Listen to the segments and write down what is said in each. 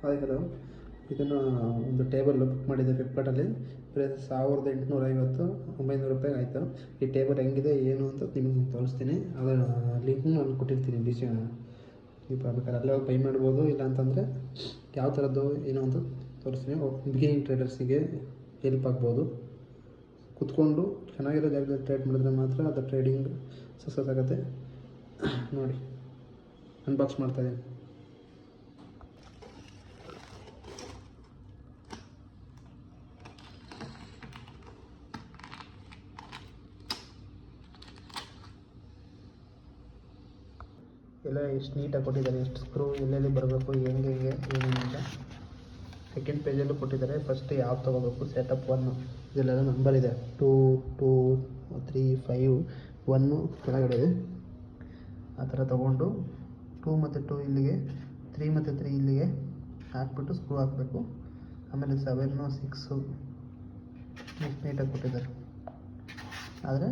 Hi hello, ಇದನ್ನು ಒಂದು table book ಮಾಡಿದ್ದೆ ಫ್ಲಿಪ್ಕಾರ್ಟಲ್ಲಿ. ಪ್ರೈಸ್ 1850 900 ರೂಪಾಯಿ ಆಯಿತು. ಈ ಟೇಬಲ್ ಹೆಂಗಿದೆ ಏನು ಅಂತ ನಿಮಗೆ ತೋರಿಸ್ತೀನಿ. ಅದರ ಲಿಂಕ್ನು ನಾನು ಕೊಟ್ಟಿರ್ತೀನಿ ನೀವು ಬೇಕಾದ್ರೆ ಅಲ್ಲೇ ಹೋಗಿ ಬೈ ಮಾಡ್ಬೋದು. ಇಲ್ಲ ಅಂತಂದರೆ ಯಾವ ಥರದ್ದು ಏನು ಅಂತ ತೋರಿಸ್ತೀನಿ. ಬಿಗಿನಿಂಗ್ ಟ್ರೇಡರ್ಸಿಗೆ ಹೆಲ್ಪ್ ಆಗ್ಬೋದು. ಕುತ್ಕೊಂಡು ಚೆನ್ನಾಗಿರೋ ಜಾಗದಲ್ಲಿ ಟ್ರೇಡ್ ಮಾಡಿದ್ರೆ ಮಾತ್ರ ಅದು ಟ್ರೇಡಿಂಗ್ ಸಕ್ಸಸ್ ಆಗುತ್ತೆ. ನೋಡಿ, ಅನ್ಬಾಕ್ಸ್ ಮಾಡ್ತಾಯಿದ್ದೀನಿ. ಎಲ್ಲ ಎಷ್ಟು ನೀಟಾಗಿ ಕೊಟ್ಟಿದ್ದಾರೆ, ಎಷ್ಟು ಸ್ಕ್ರೂ ಎಲ್ಲೆಲ್ಲಿ ಬರಬೇಕು, ಹೆಂಗೆ ಏನು ಅಂತ ಸೆಕೆಂಡ್ ಪೇಜಲ್ಲೂ ಕೊಟ್ಟಿದ್ದಾರೆ. ಫಸ್ಟ್ ಯಾವ್ದು ತೊಗೋಬೇಕು, ಸೆಟಪ್ 1 ಇದೆಲ್ಲ ನಂಬರ್ ಇದೆ. 2 2 3 5 1 ಕೆಳಗಡೆ ಇದೆ. ಆ ಥರ ತೊಗೊಂಡು 2 ಮತ್ತು 2 ಇಲ್ಲಿಗೆ, 3 ಮತ್ತು 3 ಇಲ್ಲಿಗೆ ಹಾಕ್ಬಿಟ್ಟು ಸ್ಕ್ರೂ ಹಾಕಬೇಕು. ಆಮೇಲೆ 7 6 ನೀಟಾಗಿ ಕೊಟ್ಟಿದ್ದಾರೆ. ಆದರೆ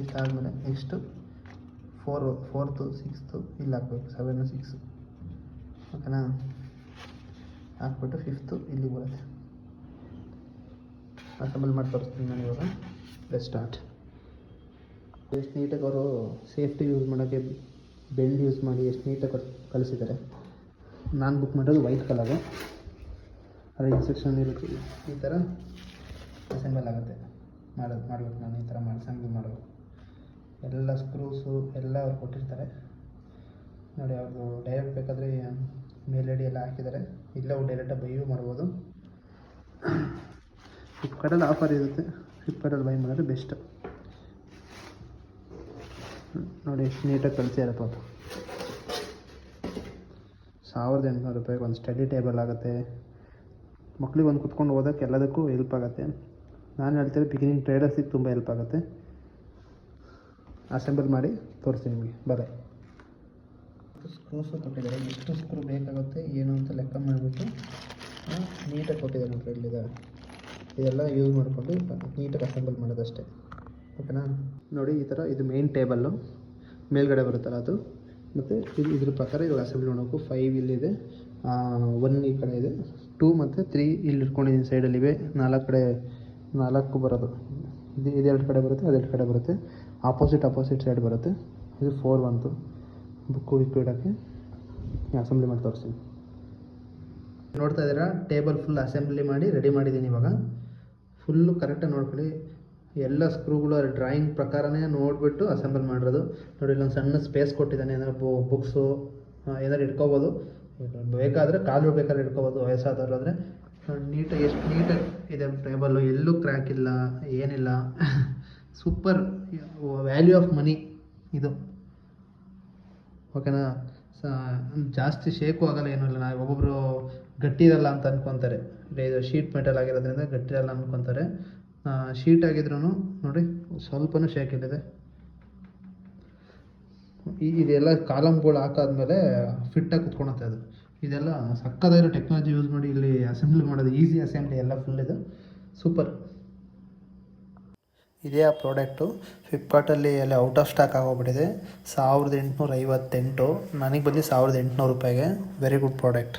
ಇಷ್ಟಾದಮೇಲೆ ನೆಕ್ಸ್ಟು 4th 6th ಇಲ್ಲಿ ಹಾಕಬೇಕು. 7 6 ಓಕೆನಾ, ಹಾಕ್ಬಿಟ್ಟು 5th ಇಲ್ಲಿ ಬರುತ್ತೆ. ಅಸೆಂಬಲ್ ಮಾಡಿ ತೋರಿಸ್ತೀನಿ ನಾನು ಇವಾಗ. Let's start. ಎಷ್ಟು ನೀಟಾಗಿ ಅವರು ಸೇಫ್ಟಿ ಯೂಸ್ ಮಾಡೋಕ್ಕೆ ಬೆಲ್ಟ್ ಯೂಸ್ ಮಾಡಿ ಎಷ್ಟು ನೀಟಾಗಿ ಕಲಿಸಿದ್ದಾರೆ. ನಾನು ಬುಕ್ ಮಾಡೋದು ವೈಟ್ ಕಲರು. ಅದರ ಇನ್ಸ್ಟ್ರಕ್ಷನ್ ಇರುತ್ತೆ. ಈ ಥರ ಅಸೆಂಬಲ್ ಆಗುತ್ತೆ. ಮಾಡಬೇಕು ನಾನು ಈ ಥರ ಅಸೆಂಬಲ್ ಮಾಡೋದು. ಎಲ್ಲ ಸ್ಕ್ರೂಸು ಎಲ್ಲ ಅವ್ರು ಕೊಟ್ಟಿರ್ತಾರೆ ನೋಡಿ. ಅವ್ರದ್ದು ಡೈರೆಕ್ಟ್ ಬೇಕಾದರೆ ಮೇಲ್ಗಡೆ ಎಲ್ಲ ಹಾಕಿದ್ದಾರೆ. ಇಲ್ಲೇ ಅವ್ರು ಡೈರೆಕ್ಟಾಗಿ ಬೈಯೂ ಮಾಡ್ಬೋದು. ಫ್ಲಿಪ್ಕಾರ್ಟಲ್ಲಿ ಆಫರ್ ಇರುತ್ತೆ, ಫ್ಲಿಪ್ಕಾರ್ಟಲ್ಲಿ ಬೈ ಮಾಡಿದ್ರೆ ಬೆಸ್ಟ್. ನೋಡಿ ಎಷ್ಟು ನೀಟಾಗಿ ಕಳಿಸಿದ್ದಾರೆ ಪಾಪ. 1800 ರೂಪಾಯಿಗೆ ಒಂದು ಸ್ಟಡಿ ಟೇಬಲ್ ಆಗುತ್ತೆ. ಮಕ್ಳಿಗೆ ಒಂದು ಕುತ್ಕೊಂಡು ಓದೋಕ್ಕೆ ಎಲ್ಲದಕ್ಕೂ ಹೆಲ್ಪ್ ಆಗುತ್ತೆ. ನಾನು ಹೇಳ್ತೀನಿ ಬಿಗಿನಿಂಗ್ ಟ್ರೇಡರ್ಸಿಗೆ ತುಂಬ ಹೆಲ್ಪ್ ಆಗುತ್ತೆ. ಅಸೆಂಬಲ್ ಮಾಡಿ ತೋರಿಸ್ತೀನಿ ನಿಮಗೆ. ಬರೇ ಸ್ಕ್ರೂಸು ಕೊಟ್ಟಿದ್ದಾರೆ. ಎಷ್ಟು ಸ್ಕ್ರೂ ಬೇಕಾಗುತ್ತೆ ಏನು ಅಂತ ಲೆಕ್ಕ ಮಾಡಿಬಿಟ್ಟು ನೀಟಾಗಿ ಕೊಟ್ಟಿದ್ದಾರೆ ನೋಡ್ರಿ. ಇಲ್ಲಿದೆ ಇದೆಲ್ಲ ಯೂಸ್ ಮಾಡಿಕೊಂಡು ನೀಟಾಗಿ ಅಸೆಂಬಲ್ ಮಾಡೋದಷ್ಟೇ. ಓಕೆನಾ. ನೋಡಿ ಈ ಥರ ಇದು ಮೇನ್ ಟೇಬಲ್ಲು ಮೇಲ್ಗಡೆ ಬರುತ್ತಲ್ಲ ಅದು. ಮತ್ತು ಇದ್ರ ಪ್ರಕಾರ ಇವಾಗ ಅಸೆಂಬಲ್ ಮಾಡೋಕ್ಕೂ 5 ಇಲ್ಲಿದೆ, 1 ಈ ಕಡೆ ಇದೆ, 2 ಮತ್ತು 3 ಇಲ್ಲಿ ಇಟ್ಕೊಂಡಿದ್ದೀನಿ ಸೈಡಲ್ಲಿವೆ. 4 ಬರೋದು. ಇದು 2 ಕಡೆ ಬರುತ್ತೆ, ಅದು 2 ಕಡೆ ಬರುತ್ತೆ. ಆಪೋಸಿಟ್ ಸೈಡ್ ಬರುತ್ತೆ. ಇದು 4 ಬಂತು. ಬುಕ್ಕು ಇಡೋಕ್ಕೆ ಅಸೆಂಬ್ಲಿ ಮಾಡಿ ತೋರಿಸ್ತೀನಿ. ನೋಡ್ತಾ ಇದ್ದೀರಾ, ಟೇಬಲ್ ಫುಲ್ ಅಸೆಂಬ್ಲಿ ಮಾಡಿ ರೆಡಿ ಮಾಡಿದ್ದೀನಿ. ಇವಾಗ ಫುಲ್ಲು ಕರೆಕ್ಟಾಗಿ ನೋಡ್ಕೊಳ್ಳಿ. ಎಲ್ಲ ಸ್ಕ್ರೂಗಳು ಡ್ರಾಯಿಂಗ್ ಪ್ರಕಾರನೇ ನೋಡಿಬಿಟ್ಟು ಅಸೆಂಬಲ್ ಮಾಡಿರೋದು. ನೋಡಿ, ಇಲ್ಲೊಂದು ಸಣ್ಣ ಸ್ಪೇಸ್ ಕೊಟ್ಟಿದ್ದಾನೆ. ಏನಾದ್ರು ಬುಕ್ಸು ಏನಾದ್ರು ಇಟ್ಕೋಬೋದು. ಬೇಕಾದರೆ ಕಾಲು ಬೇಕಾದ್ರೆ ಇಟ್ಕೋಬೋದು. ವಯಸ್ಸಾದವರು ಆದರೆ ನೀಟಾಗಿ ಎಷ್ಟು ನೀಟಾಗಿ ಇದೆ ಟೇಬಲ್ಲು. ಎಲ್ಲೂ ಕ್ರ್ಯಾಕ್ ಇಲ್ಲ, ಏನಿಲ್ಲ. ಸೂಪರ್ ವ್ಯಾಲ್ಯೂ ಆಫ್ ಮನಿ ಇದು. ಓಕೆನಾ. ಜಾಸ್ತಿ ಶೇಕು ಆಗಲ್ಲ, ಏನೂ ಇಲ್ಲ. ನಾವು ಒಬ್ಬೊಬ್ಬರು ಗಟ್ಟಿ ಇರಲ್ಲ ಅಂತ ಅಂದ್ಕೊತಾರೆ. ಇದು ಶೀಟ್ ಮೆಟಲ್ ಆಗಿರೋದ್ರಿಂದ ಗಟ್ಟಿ ಇರಲ್ಲ ಅಂದ್ಕೊತಾರೆ. ಶೀಟ್ ಆಗಿದ್ರೂ ನೋಡಿ ಸ್ವಲ್ಪನೂ ಶೇಕ್ ಇಲ್ಲಿದೆ. ಇದೆಲ್ಲ ಕಾಲಮ್ಗಳು ಹಾಕಾದ್ಮೇಲೆ ಫಿಟ್ಟಾಗಿ ಕುತ್ಕೊಳುತ್ತೆ ಅದು. ಇದೆಲ್ಲ ಸಕ್ಕದಾಗಿರೋ ಟೆಕ್ನಾಲಜಿ ಯೂಸ್ ಮಾಡಿ ಇಲ್ಲಿ ಅಸೆಂಬ್ಲಿ ಮಾಡೋದು. ಈಸಿ ಅಸೆಂಬ್ಲಿ ಎಲ್ಲ ಫುಲ್ ಇದು ಸೂಪರ್. ಇದೇ ಆ ಪ್ರಾಡಕ್ಟು ಫ್ಲಿಪ್ಕಾರ್ಟಲ್ಲಿ ಎಲ್ಲ ಔಟ್ ಆಫ್ ಸ್ಟಾಕ್ ಆಗೋಗ್ಬಿಟ್ಟಿದೆ. 1858. ನನಗೆ ಬಂದು 1800 ರೂಪಾಯಿಗೆ. Very good product.